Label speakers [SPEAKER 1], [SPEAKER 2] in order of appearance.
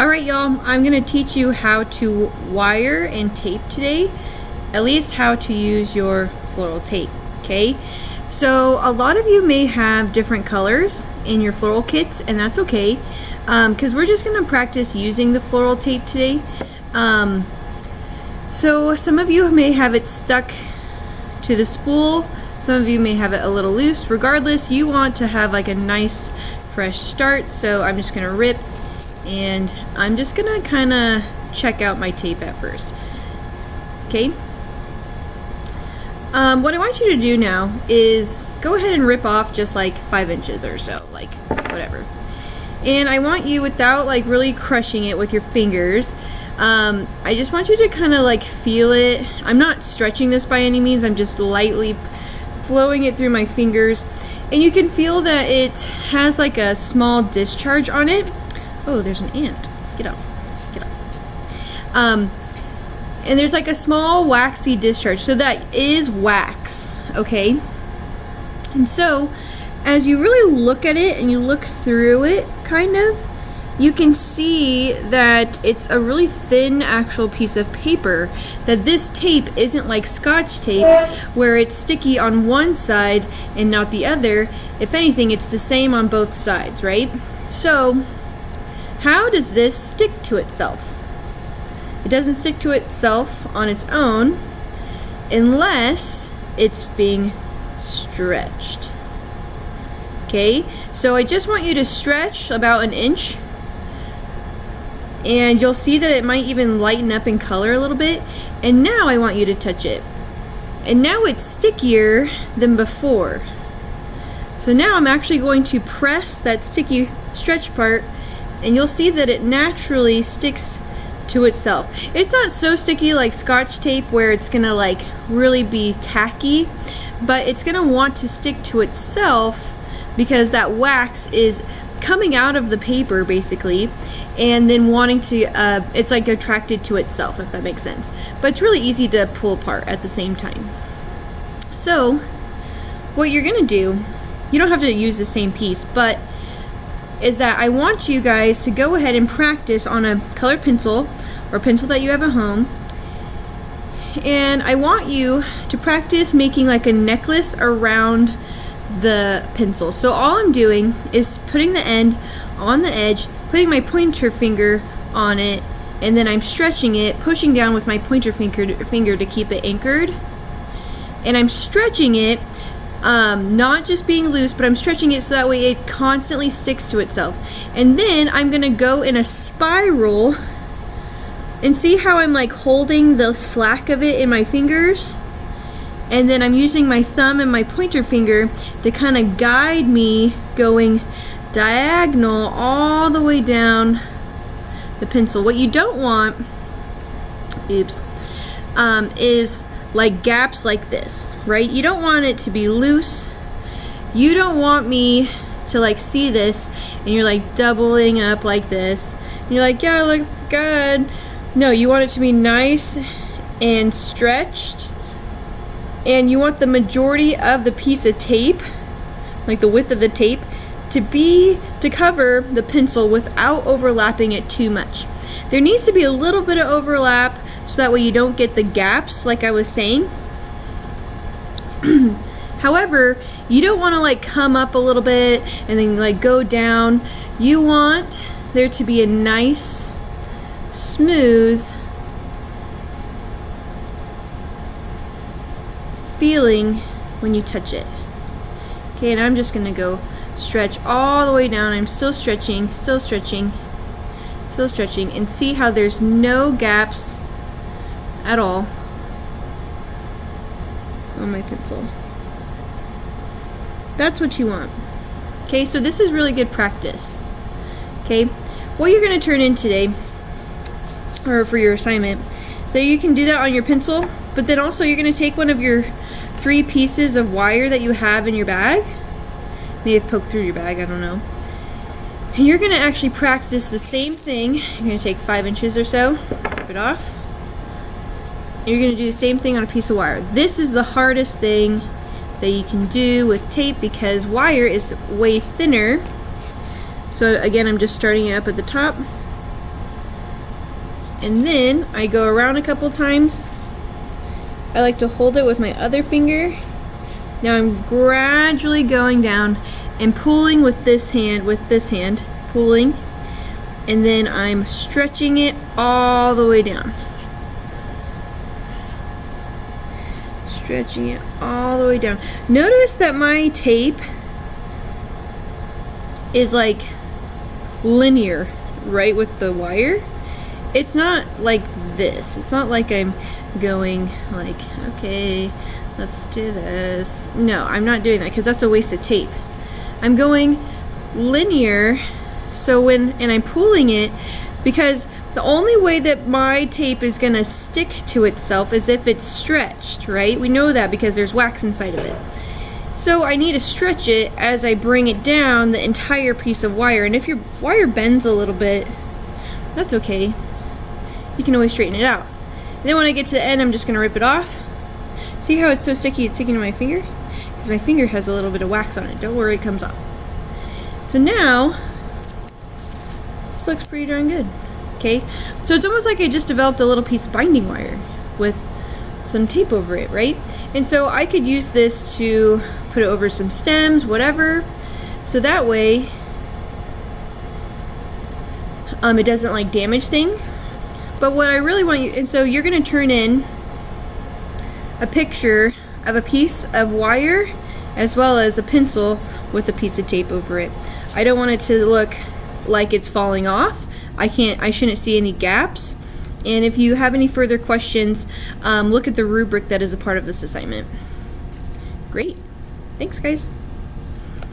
[SPEAKER 1] Alright y'all, I'm going to teach you how to wire and tape today, at least how to use your floral tape, okay? So a lot of you may have different colors in your floral kits, and that's okay, because we're just going to practice using the floral tape today. So some of you may have it stuck to the spool, some of you may have it a little loose. Regardless, you want to have like a nice fresh start, so I'm just going to rip. And I'm just gonna kind of check out my tape at first. Okay? What I want you to do now is go ahead and rip off just like 5 inches or so, like whatever. And I want you, without like really crushing it with your fingers, I just want you to kind of like feel it. I'm not stretching this by any means, I'm just lightly flowing it through my fingers. And you can feel that it has like a small discharge on it. Oh, there's an ant. Get off. Get off. And there's like a small waxy discharge. So that is wax, okay? And so, as you really look at it and you look through it, kind of, you can see that it's a really thin actual piece of paper. That this tape isn't like Scotch tape where it's sticky on one side and not the other. If anything, it's the same on both sides, right? So, how does this stick to itself? It doesn't stick to itself on its own unless it's being stretched. Okay, so I just want you to stretch about 1 inch, and you'll see that it might even lighten up in color a little bit. And now I want you to touch it, and now it's stickier than before. So now I'm actually going to press that sticky stretch part, and you'll see that it naturally sticks to itself. It's not so sticky like Scotch tape where it's gonna like really be tacky, but it's gonna want to stick to itself because that wax is coming out of the paper basically, and then wanting to, it's like attracted to itself, if that makes sense. But it's really easy to pull apart at the same time. So what you're gonna do, you don't have to use the same piece, but is that I want you guys to go ahead and practice on a colored pencil or pencil that you have at home, and I want you to practice making like a necklace around the pencil. So all I'm doing is putting the end on the edge, putting my pointer finger on it, and then I'm stretching it, pushing down with my pointer finger to keep it anchored, and I'm stretching it. Not just being loose, but I'm stretching it so that way it constantly sticks to itself. And then I'm gonna go in a spiral, and see how I'm like holding the slack of it in my fingers, and then I'm using my thumb and my pointer finger to kind of guide me going diagonal all the way down the pencil. What you don't want, is like gaps like this, right? You don't want it to be loose. You don't want me to like see this and you're like doubling up like this and you're like, yeah, it looks good. No, you want it to be nice and stretched, and you want the majority of the piece of tape, like the width of the tape, to cover the pencil without overlapping it too much. There needs to be a little bit of overlap so that way you don't get the gaps like I was saying. However, you don't want to like come up a little bit and then like go down. You want there to be a nice, smooth feeling when you touch it. Okay, and I'm just gonna go stretch all the way down. I'm still stretching, still stretching, still stretching, and see how there's no gaps at all on my pencil. That's what you want. Okay, so this is really good practice. Okay, what you're going to turn in today, or for your assignment, so you can do that on your pencil, but then also you're going to take one of your 3 pieces of wire that you have in your bag. May have poked through your bag, I don't know. And you're going to actually practice the same thing. You're going to take 5 inches or so, rip it off. You're going to do the same thing on a piece of wire. This is the hardest thing that you can do with tape because wire is way thinner. So again, I'm just starting it up at the top And then I go around a couple times. I like to hold it with my other finger. Now I'm gradually going down and pulling with this hand, pulling, and then I'm stretching it all the way down. Stretching it all the way down. Notice that my tape is like linear, right, with the wire. It's not like this. It's not like I'm going like, okay, let's do this. No, I'm not doing that because that's a waste of tape. I'm going linear, so and I'm pulling it because the only way that my tape is gonna stick to itself is if it's stretched, right? We know that because there's wax inside of it. So I need to stretch it as I bring it down the entire piece of wire. And if your wire bends a little bit, that's okay. You can always straighten it out. And then when I get to the end, I'm just gonna rip it off. See how it's so sticky, it's sticking to my finger? Because my finger has a little bit of wax on it. Don't worry, it comes off. So now, this looks pretty darn good. Okay, so it's almost like I just developed a little piece of binding wire with some tape over it, right? And so I could use this to put it over some stems, whatever, so that way it doesn't like damage things. But what I really want you, and so you're gonna turn in a picture of a piece of wire as well as a pencil with a piece of tape over it. I don't want it to look like it's falling off. I shouldn't see any gaps. And if you have any further questions, look at the rubric that is a part of this assignment. Great. Thanks, guys.